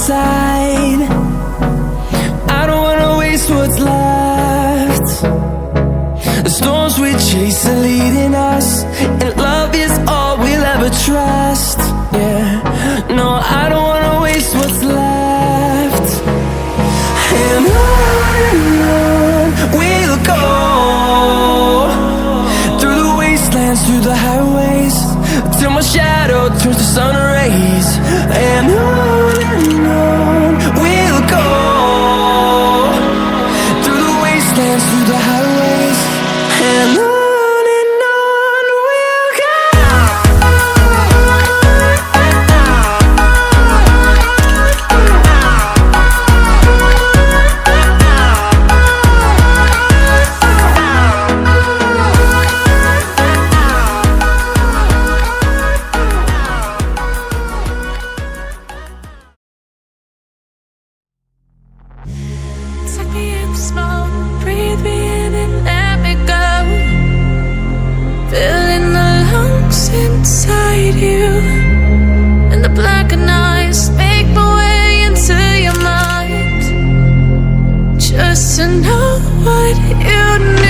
inside. I don't wanna waste what's left. The storms we chase are leading us, and love is all we'll ever trust. Yeah, no, I don't wanna waste what's left. And on we'll go, through the wastelands, through the highways, till my shadow turns to sun rays. And on we'll go, through the wastelands, through the highways, and on we'll go. Suck me in the smoke, breathe me in and let me go. Filling the lungs inside you, and the blackened eyes make my way into your mind, just to know what you need.